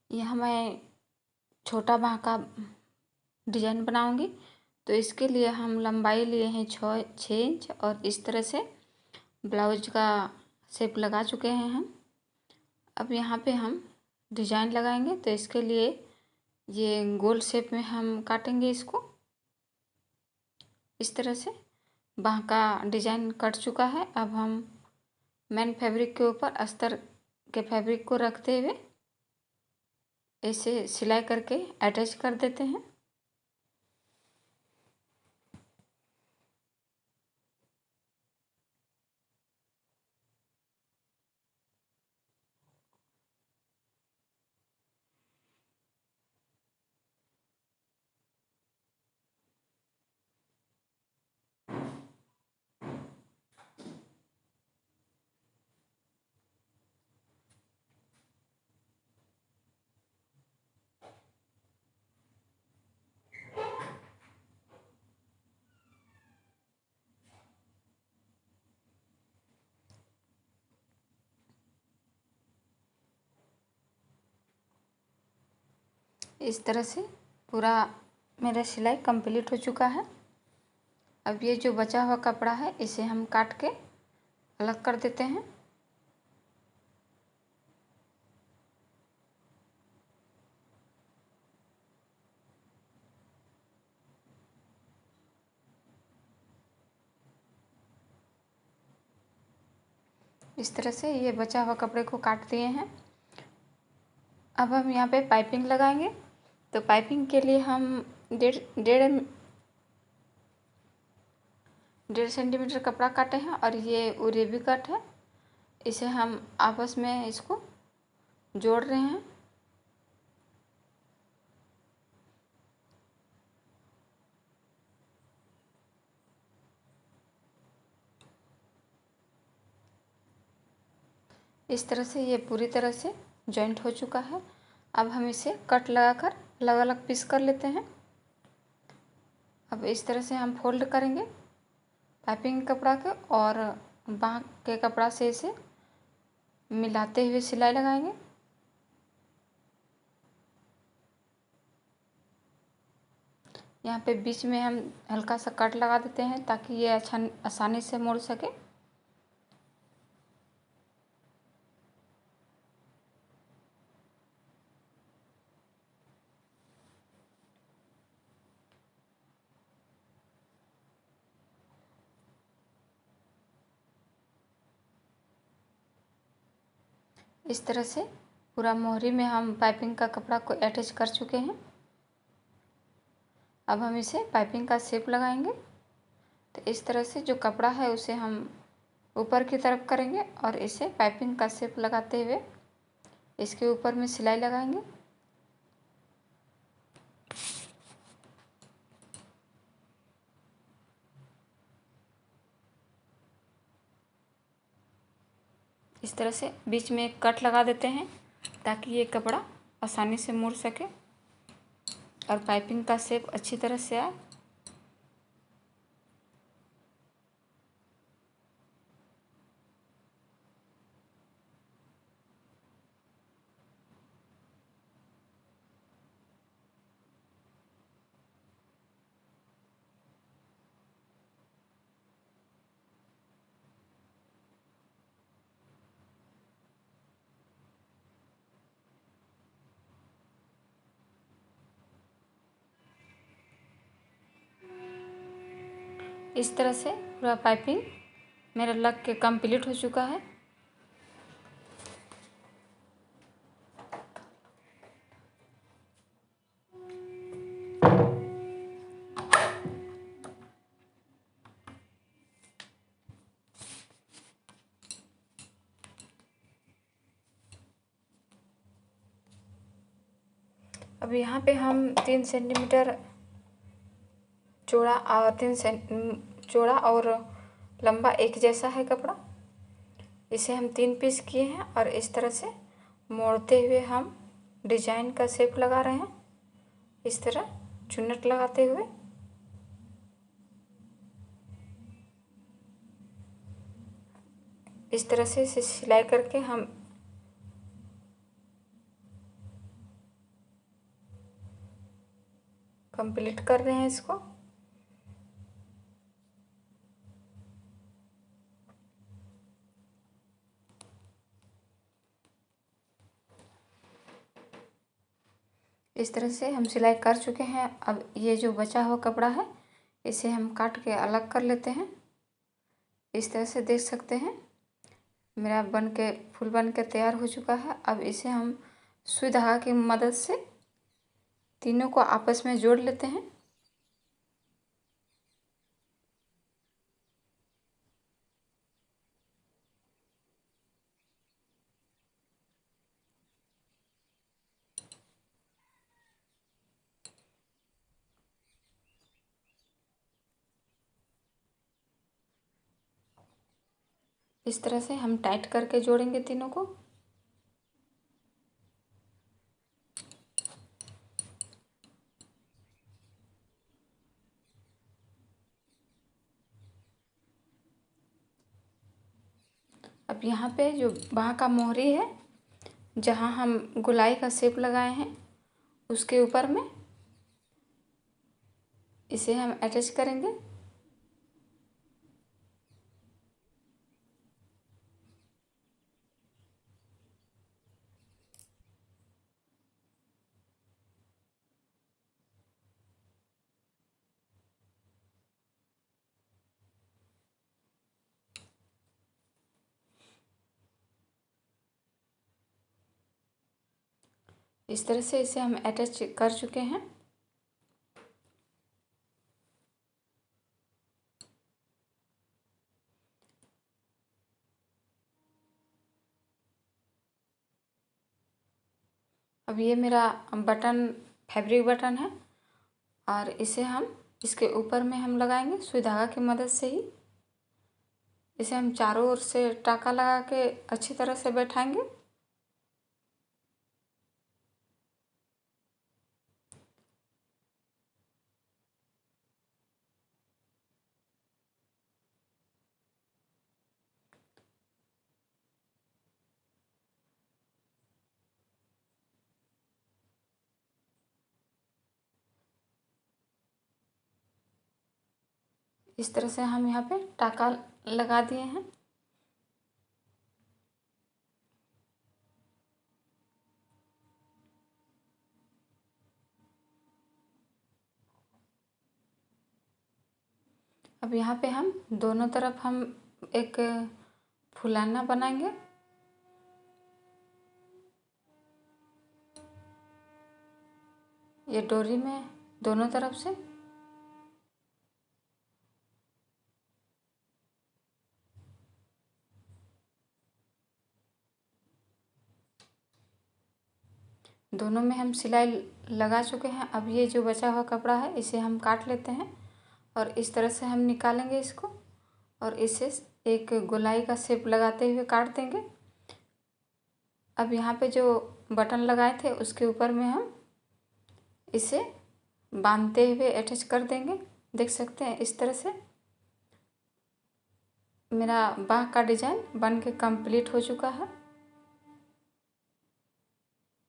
यहाँ मैं छोटा बाँह का डिजाइन बनाऊंगी। तो इसके लिए हम लंबाई लिए हैं 6 इंच और इस तरह से ब्लाउज का शेप लगा चुके हैं हम। अब यहाँ पे हम डिजाइन लगाएंगे। तो इसके लिए ये गोल शेप में हम काटेंगे इसको। इस तरह से बाँह का डिजाइन कट चुका है। अब हम मेन फैब्रिक के ऊपर अस्तर के फैब्रिक को रखते हुए ऐसे सिलाई करके अटैच कर देते हैं। इस तरह से पूरा मेरा सिलाई कंप्लीट हो चुका है। अब ये जो बचा हुआ कपड़ा है इसे हम काट के अलग कर देते हैं। इस तरह से ये बचा हुआ कपड़े को काट दिए हैं। अब हम यहाँ पे पाइपिंग लगाएंगे। तो पाइपिंग के लिए हम डेढ़ सेंटीमीटर कपड़ा काटे हैं और ये उरेबी कट है। इसे हम आपस में इसको जोड़ रहे हैं। इस तरह से ये पूरी तरह से जॉइंट हो चुका है। अब हम इसे कट लगाकर अलग अलग पीस कर लेते हैं। अब इस तरह से हम फोल्ड करेंगे पाइपिंग कपड़ा के और बाँह के कपड़ा से इसे मिलाते हुए सिलाई लगाएंगे। यहाँ पे बीच में हम हल्का सा कट लगा देते हैं ताकि ये आसानी से मुड़ सके। इस तरह से पूरा मोहरी में हम पाइपिंग का कपड़ा को अटैच कर चुके हैं। अब हम इसे पाइपिंग का शेप लगाएंगे। तो इस तरह से जो कपड़ा है उसे हम ऊपर की तरफ करेंगे और इसे पाइपिंग का शेप लगाते हुए इसके ऊपर में सिलाई लगाएंगे। इस तरह से बीच में एक कट लगा देते हैं ताकि ये कपड़ा आसानी से मुड़ सके और पाइपिंग का शेप अच्छी तरह से आए। इस तरह से पूरा पाइपिंग मेरा लग के कंप्लीट हो चुका है। अब यहाँ पे हम 3 सेंटीमीटर चौड़ा और लंबा एक जैसा है कपड़ा। इसे हम 3 पीस किए हैं और इस तरह से मोड़ते हुए हम डिजाइन का शेप लगा रहे हैं। इस तरह चुन्नट लगाते हुए इस तरह से इसे सिलाई करके हम कंप्लीट कर रहे हैं इसको। इस तरह से हम सिलाई कर चुके हैं। अब ये जो बचा हुआ कपड़ा है इसे हम काट के अलग कर लेते हैं। इस तरह से देख सकते हैं मेरा फूल बन के तैयार हो चुका है। अब इसे हम सुई धागा की मदद से तीनों को आपस में जोड़ लेते हैं। इस तरह से हम टाइट करके जोड़ेंगे तीनों को। अब यहाँ पे जो बाँह का मोहरी है, जहाँ हम गोलाई का शेप लगाए हैं उसके ऊपर में इसे हम अटैच करेंगे। इस तरह से इसे हम अटैच कर चुके हैं। अब ये मेरा बटन फैब्रिक बटन है और इसे हम इसके ऊपर में हम लगाएंगे सुई धागा की मदद से ही। इसे हम चारों ओर से टाँका लगा के अच्छी तरह से बैठाएंगे। इस तरह से हम यहाँ पे टाँका लगा दिए हैं। अब यहाँ पे हम दोनों तरफ हम एक फुलाना बनाएंगे। ये डोरी में दोनों तरफ से दोनों में हम सिलाई लगा चुके हैं। अब ये जो बचा हुआ कपड़ा है इसे हम काट लेते हैं और इस तरह से हम निकालेंगे इसको और इसे एक गोलाई का शेप लगाते हुए काट देंगे। अब यहाँ पे जो बटन लगाए थे उसके ऊपर में हम इसे बांधते हुए अटैच कर देंगे। देख सकते हैं इस तरह से मेरा बाह का डिजाइन बन के कंप्लीट हो चुका है।